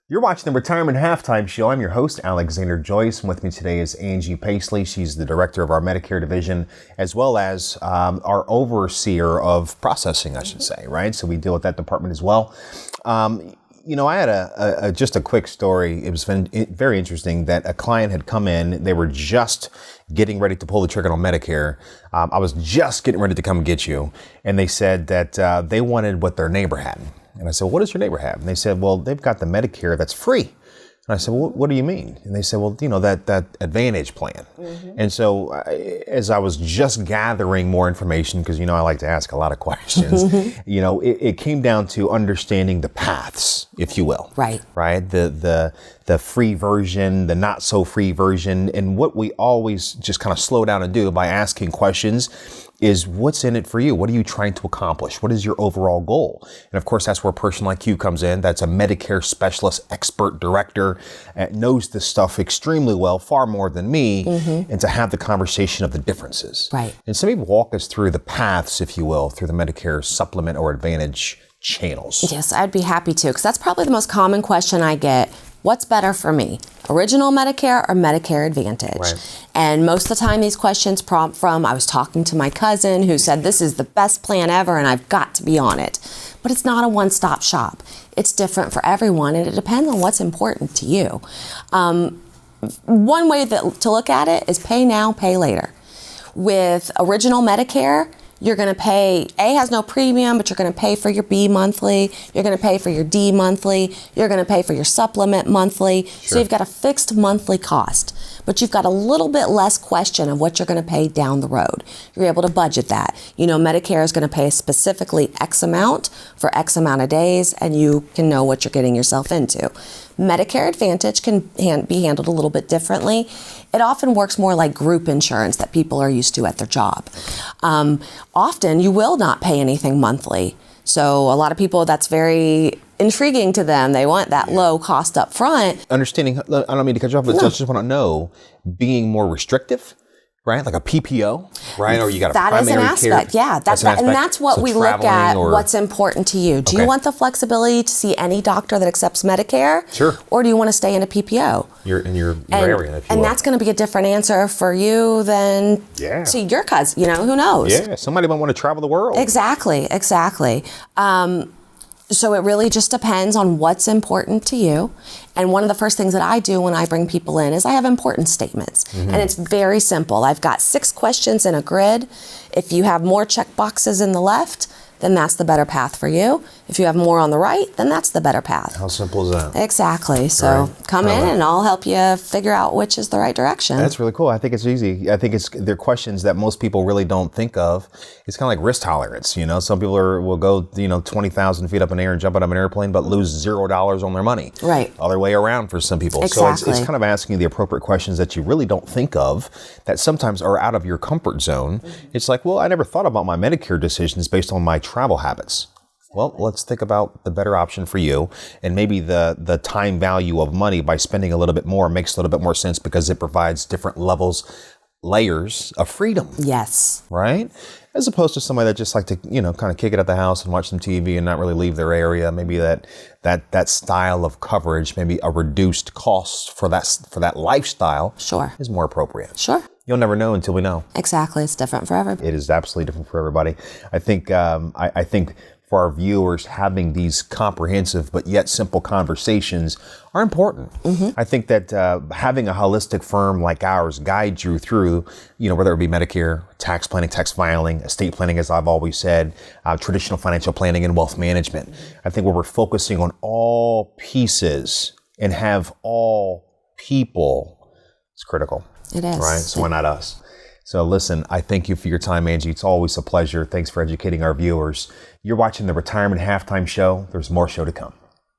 You're watching the Retirement Halftime Show. I'm your host, Alexander Joyce. And with me today is Angie Paisley. She's the director of our Medicare division, as well as our overseer of processing, I should say, right? So we deal with that department as well. I had just a quick story. It was very interesting that a client had come in. They were just getting ready to pull the trigger on Medicare. I was just getting ready to come get you. And they said that they wanted what their neighbor had. And I said, well, what does your neighbor have? And they said, well, they've got the Medicare that's free. And I said, well, what do you mean? And they said, well, that Advantage plan. Mm-hmm. And so as I was just gathering more information, because, I like to ask a lot of questions, it came down to understanding the paths, if you will. Right. Right. The free version, the not so free version. And what we always just kind of slow down and do by asking questions is what's in it for you? What are you trying to accomplish? What is your overall goal? And of course, that's where a person like you comes in. That's a Medicare specialist, expert director, knows this stuff extremely well, far more than me, and to have the conversation of the differences. Right. And so maybe walk us through the paths, if you will, through the Medicare supplement or Advantage channels. Yes, I'd be happy to, because that's probably the most common question I get. What's better for me, original Medicare or Medicare Advantage? Right. And most of the time these questions prompt from, I was talking to my cousin who said, this is the best plan ever and I've got to be on it. But it's not a one-stop shop. It's different for everyone and it depends on what's important to you. One way to look at it is pay now, pay later. With original Medicare, you're going to pay, A has no premium, but you're going to pay for your B monthly. You're going to pay for your D monthly. You're going to pay for your supplement monthly. Sure. So you've got a fixed monthly cost, but you've got a little bit less question of what you're going to pay down the road. You're able to budget that. Medicare is going to pay specifically X amount for X amount of days, and you can know what you're getting yourself into. Medicare Advantage can be handled a little bit differently. It often works more like group insurance that people are used to at their job. Often you will not pay anything monthly. So a lot of people, that's very intriguing to them. They want that low cost up front. Understanding, I don't mean to cut you off, but I just want to know, being more restrictive, right? Like a PPO, right? Or you got a primary care. That is an aspect, yeah. And that's what we look at, what's important to you. Do you want the flexibility to see any doctor that accepts Medicare? Sure. Or do you want to stay in a PPO? In your area, if you will. And that's going to be a different answer for you than see your cousin, who knows? Yeah, somebody might want to travel the world. Exactly. So it really just depends on what's important to you. And one of the first things that I do when I bring people in is I have importance statements. Mm-hmm. And it's very simple. I've got 6 questions in a grid. If you have more check boxes in the left, then that's the better path for you. If you have more on the right, then that's the better path. How simple is that? Exactly. So come in and I'll help you figure out which is the right direction. That's really cool. I think it's easy. I think they're questions that most people really don't think of. It's kind of like risk tolerance. Some people will go 20,000 feet up in the air and jump out of an airplane, but lose $0 on their money. Right. Other way around for some people. Exactly. So it's kind of asking the appropriate questions that you really don't think of, that sometimes are out of your comfort zone. Mm-hmm. It's like, well, I never thought about my Medicare decisions based on my travel habits. Well, let's think about the better option for you, and maybe the time value of money by spending a little bit more makes a little bit more sense because it provides different layers of freedom. Yes. Right? As opposed to somebody that just like to, kind of kick it at the house and watch some TV and not really leave their area. Maybe that style of coverage, maybe a reduced cost for that lifestyle is more appropriate. Sure. You'll never know until we know. Exactly. It's different for everybody. It is absolutely different for everybody. I think I think for our viewers, having these comprehensive but yet simple conversations are important. Mm-hmm. I think that having a holistic firm like ours guide you through, whether it be Medicare, tax planning, tax filing, estate planning, as I've always said, traditional financial planning and wealth management. I think where we're focusing on all pieces and have all people, it's critical. It is. Right? So why not us? So listen, I thank you for your time, Angie. It's always a pleasure. Thanks for educating our viewers. You're watching the Retirement Halftime Show. There's more show to come.